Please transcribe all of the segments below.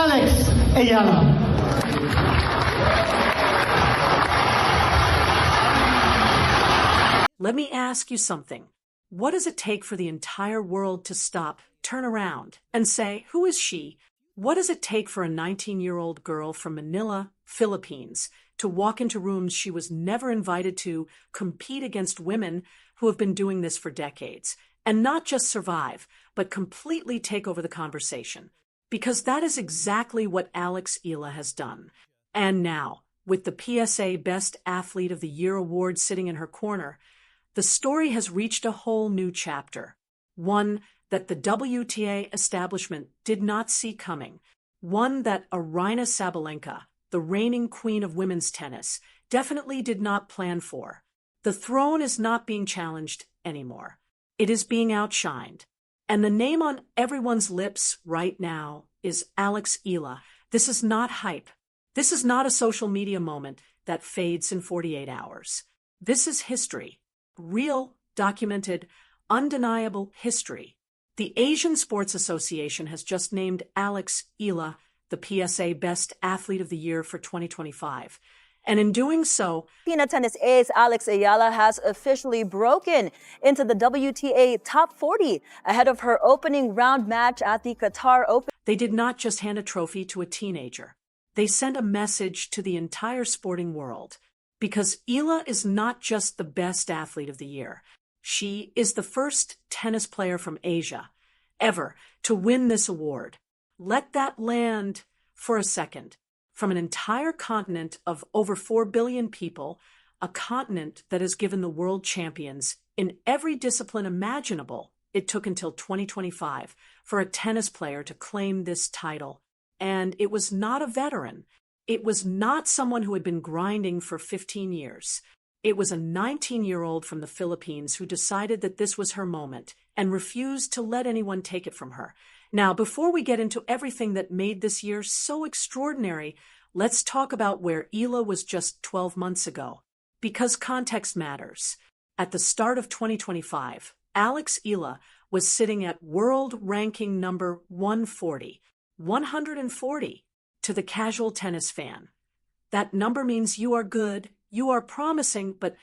Alex Eala. Let me ask you something. What does it take for the entire world to stop, turn around, and say, who is she? What does it take for a 19-year-old girl from Manila, Philippines, to walk into rooms she was never invited to, compete against women who have been doing this for decades, and not just survive, but completely take over the conversation? Because that is exactly what Alex Eala has done. And now, with the PSA Best Athlete of the Year award sitting in her corner, the story has reached a whole new chapter, one that the WTA establishment did not see coming, one that Aryna Sabalenka, the reigning queen of women's tennis, definitely did not plan for. The throne is not being challenged anymore. It is being outshined. And the name on everyone's lips right now is Alex Eala. This is not hype. This is not a social media moment that fades in 48 hours. This is history. Real, documented, undeniable history. The Asian Sports Association has just named Alex Eala the PSA Best Athlete of the Year for 2025. And in doing so, Filipino tennis ace Alex Eala has officially broken into the WTA top 40 ahead of her opening round match at the Qatar Open. They did not just hand a trophy to a teenager. They sent a message to the entire sporting world. Because Eala is not just the best athlete of the year. She is the first tennis player from Asia ever to win this award. Let that land for a second. From an entire continent of over 4 billion people, a continent that has given the world champions in every discipline imaginable, it took until 2025 for a tennis player to claim this title. And it was not a veteran. It was not someone who had been grinding for 15 years. It was a 19-year-old from the Philippines who decided that this was her moment and refused to let anyone take it from her. Now, before we get into everything that made this year so extraordinary, let's talk about where Eala was just 12 months ago. Because context matters. At the start of 2025, Alex Eala was sitting at world ranking number 140. 140. To the casual tennis fan. That number means you are good, you are promising, but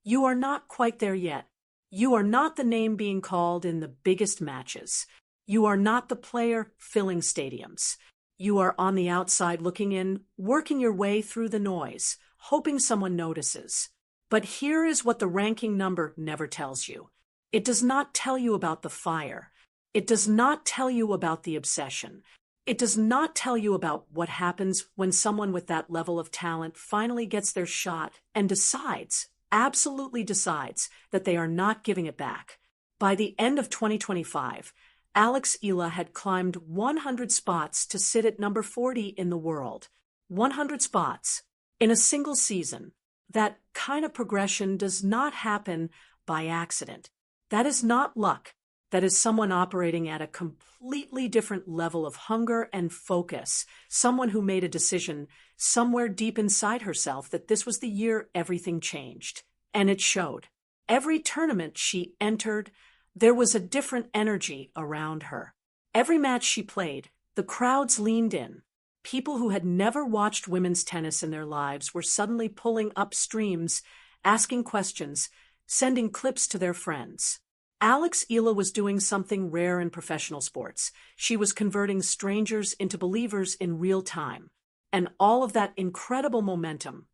you are not quite there yet. You are not the name being called in the biggest matches. You are not the player filling stadiums. You are on the outside looking in, working your way through the noise, hoping someone notices. But here is what the ranking number never tells you. It does not tell you about the fire. It does not tell you about the obsession. It does not tell you about what happens when someone with that level of talent finally gets their shot and decides, absolutely decides, that they are not giving it back. By the end of 2025, Alex Eala had climbed 100 spots to sit at number 40 in the world. 100 spots in a single season. That kind of progression does not happen by accident. That is not luck. That is someone operating at a completely different level of hunger and focus, someone who made a decision somewhere deep inside herself that this was the year everything changed. And it showed. Every tournament she entered, there was a different energy around her. Every match she played, the crowds leaned in. People who had never watched women's tennis in their lives were suddenly pulling up streams, asking questions, sending clips to their friends. Alex Eala was doing something rare in professional sports. She was converting strangers into believers in real time. And all of that incredible momentum,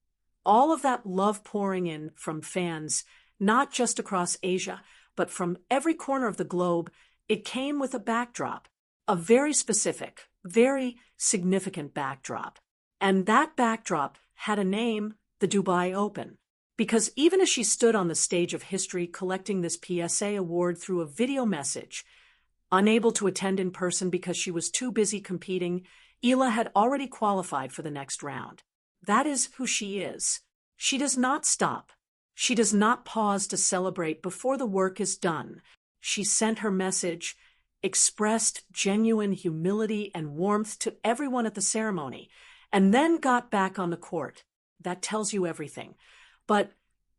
all of that love pouring in from fans, not just across Asia, but from every corner of the globe, it came with a backdrop, a very specific, very significant backdrop. And that backdrop had a name, the Dubai Open. Because even as she stood on the stage of history collecting this PSA award through a video message, unable to attend in person because she was too busy competing, Eala had already qualified for the next round. That is who she is. She does not stop. She does not pause to celebrate before the work is done. She sent her message, expressed genuine humility and warmth to everyone at the ceremony, and then got back on the court. That tells you everything. But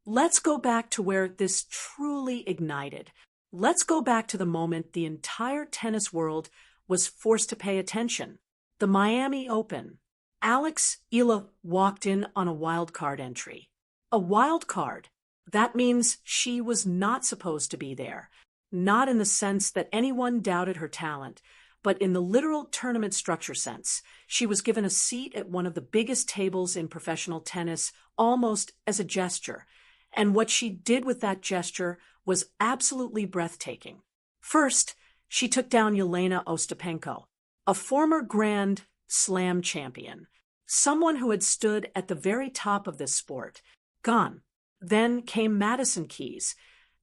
let's go back to where this truly ignited. Let's go back to the moment the entire tennis world was forced to pay attention. The Miami Open. Eala walked in on a wildcard entry. A wildcard. That means she was not supposed to be there. Not in the sense that anyone doubted her talent, but in the literal tournament structure sense. She was given a seat at one of the biggest tables in professional tennis, almost as a gesture. And what she did with that gesture was absolutely breathtaking. First, she took down Jeļena Ostapenko, a former Grand Slam champion, someone who had stood at the very top of this sport. Gone. Then came Madison,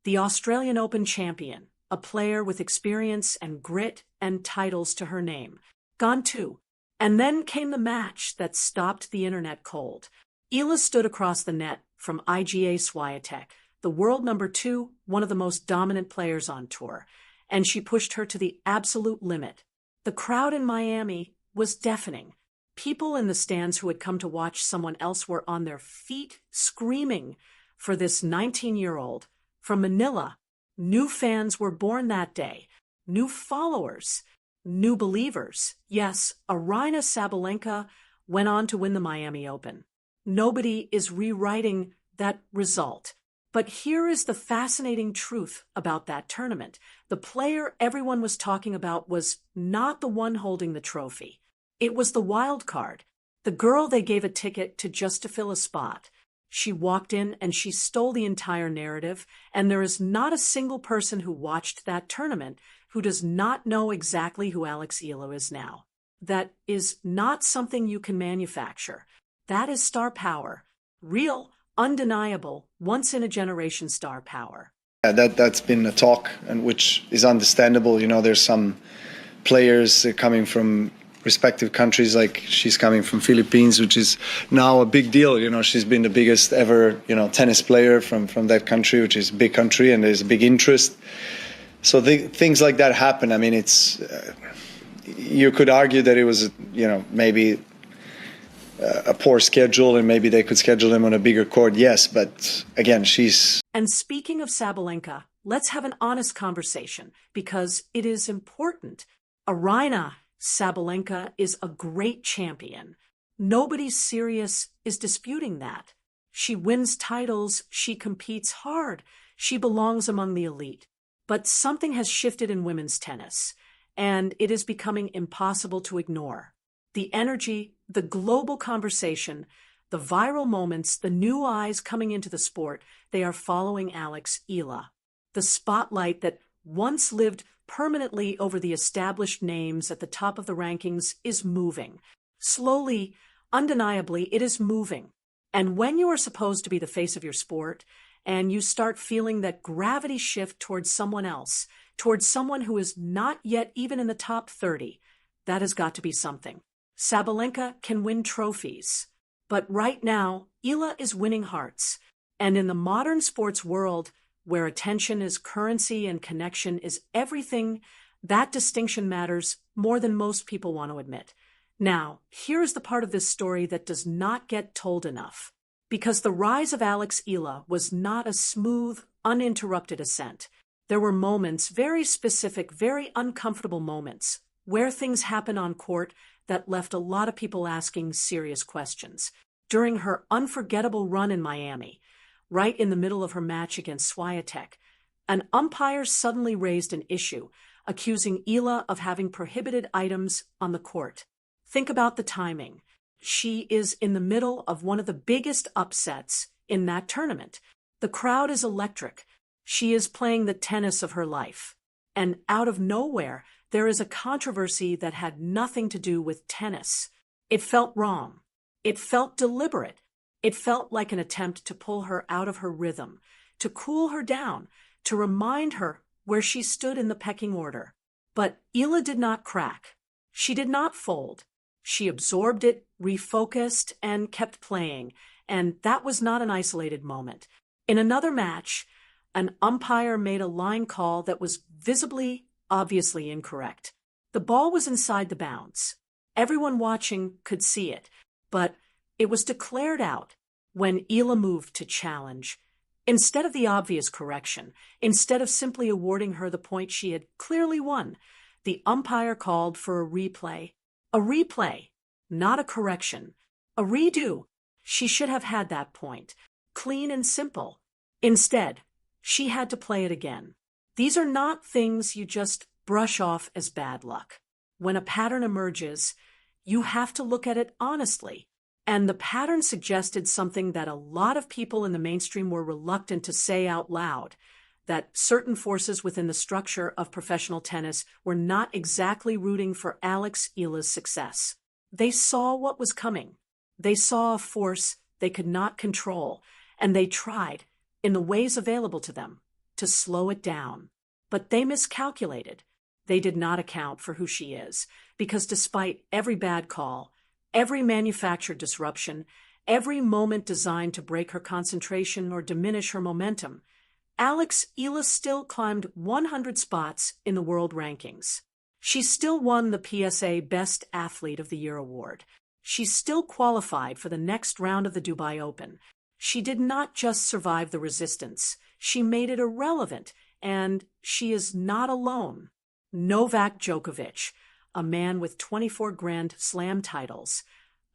the Australian Open champion, a player with experience and grit and titles to her name. Gone too. And then came the match that stopped the internet cold. Eala stood across the net from Iga Swiatek, the world number 2, one of the most dominant players on tour, and she pushed her to the absolute limit. The crowd in Miami was deafening. People in the stands who had come to watch someone else were on their feet, screaming for this 19-year-old. From Manila, new fans were born that day, new followers, new believers. Yes, Aryna Sabalenka went on to win the Miami Open. Nobody is rewriting that result. But here is the fascinating truth about that tournament. The player everyone was talking about was not the one holding the trophy. It was the wild card, the girl they gave a ticket to just to fill a spot. She walked in and she stole the entire narrative, and there is not a single person who watched that tournament who does not know exactly who Eala is now. That is not something you can manufacture. That is star power. Real, undeniable, once-in-a-generation star power. Yeah, that's been a talk, and which is understandable. You know, there's some players coming from respective countries, like she's coming from Philippines, which is now a big deal. You know, she's been the biggest ever, tennis player from that country, which is a big country, and there's a big interest. So things like that happen. I mean, it's you could argue that it was, maybe a poor schedule, and maybe they could schedule him on a bigger court. Yes, but again, she's... And speaking of Sabalenka, let's have an honest conversation, because it is important. Aryna Sabalenka is a great champion. Nobody serious is disputing that. She wins titles, she competes hard, she belongs among the elite. But something has shifted in women's tennis, and it is becoming impossible to ignore. The energy, the global conversation, the viral moments, the new eyes coming into the sport, they are following Eala. The spotlight that once lived permanently over the established names at the top of the rankings is moving. Slowly, undeniably, it is moving. And when you are supposed to be the face of your sport, and you start feeling that gravity shift towards someone else, towards someone who is not yet even in the top 30, that has got to be something. Sabalenka can win trophies, but right now, Eala is winning hearts. And in the modern sports world, where attention is currency and connection is everything, that distinction matters more than most people want to admit. Now, here's the part of this story that does not get told enough. Because the rise of Eala was not a smooth, uninterrupted ascent. There were moments, very specific, very uncomfortable moments, where things happen on court that left a lot of people asking serious questions. During her unforgettable run in Miami, right in the middle of her match against Swiatek, an umpire suddenly raised an issue, accusing Eala of having prohibited items on the court. Think about the timing. She is in the middle of one of the biggest upsets in that tournament. The crowd is electric. She is playing the tennis of her life. And out of nowhere, there is a controversy that had nothing to do with tennis. It felt wrong. It felt deliberate. It felt like an attempt to pull her out of her rhythm, to cool her down, to remind her where she stood in the pecking order. But Eala did not crack. She did not fold. She absorbed it, refocused, and kept playing. And that was not an isolated moment. In another match, an umpire made a line call that was visibly, obviously incorrect. The ball was inside the bounds. Everyone watching could see it, but it was declared out when Eala moved to challenge. Instead of the obvious correction, instead of simply awarding her the point she had clearly won, the umpire called for a replay. A replay, not a correction. A redo. She should have had that point. Clean and simple. Instead, she had to play it again. These are not things you just brush off as bad luck. When a pattern emerges, you have to look at it honestly. And the pattern suggested something that a lot of people in the mainstream were reluctant to say out loud, that certain forces within the structure of professional tennis were not exactly rooting for Eala's success. They saw what was coming. They saw a force they could not control, and they tried, in the ways available to them, to slow it down. But they miscalculated. They did not account for who she is, because despite every bad call, every manufactured disruption, every moment designed to break her concentration or diminish her momentum, Eala still climbed 100 spots in the world rankings. She still won the PSA Best Athlete of the Year award. She still qualified for the next round of the Dubai Open. She did not just survive the resistance, she made it irrelevant, and she is not alone. Novak Djokovic, a man with 24 Grand Slam titles,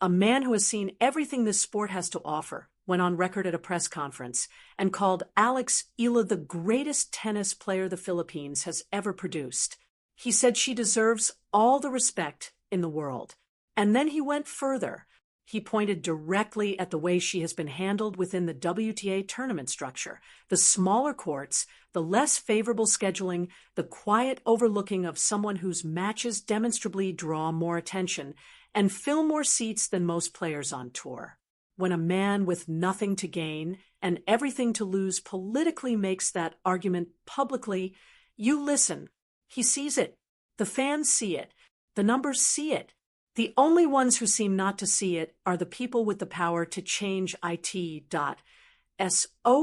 a man who has seen everything this sport has to offer, went on record at a press conference and called Eala the greatest tennis player the Philippines has ever produced. He said she deserves all the respect in the world. And then he went further. He pointed directly at the way she has been handled within the WTA tournament structure, the smaller courts, the less favorable scheduling, the quiet overlooking of someone whose matches demonstrably draw more attention and fill more seats than most players on tour. When a man with nothing to gain and everything to lose politically makes that argument publicly, you listen. He sees it. The fans see it. The numbers see it. The only ones who seem not to see it are the people with the power to change it.So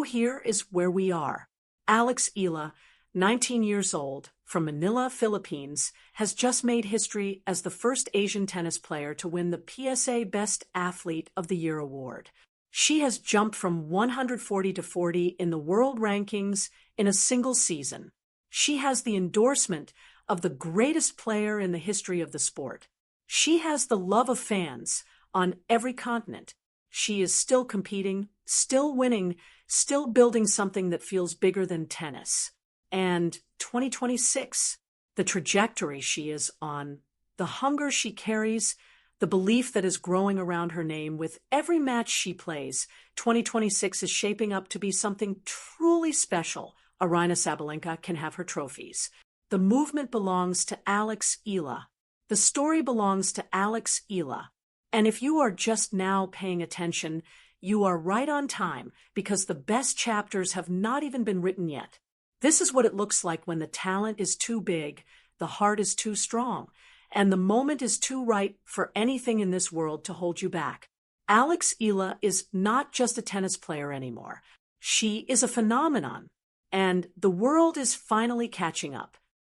here is where we are. Eala, 19 years old, from Manila, Philippines, has just made history as the first Asian tennis player to win the PSA Best Athlete of the Year award. She has jumped from 140 to 40 in the world rankings in a single season. She has the endorsement of the greatest player in the history of the sport. She has the love of fans on every continent. She is still competing, still winning, still building something that feels bigger than tennis. And 2026, the trajectory she is on, the hunger she carries, the belief that is growing around her name with every match she plays, 2026 is shaping up to be something truly special. Aryna Sabalenka can have her trophies. The movement belongs to Eala. The story belongs to Eala. And if you are just now paying attention, you are right on time because the best chapters have not even been written yet. This is what it looks like when the talent is too big, the heart is too strong, and the moment is too right for anything in this world to hold you back. Eala is not just a tennis player anymore. She is a phenomenon, and the world is finally catching up.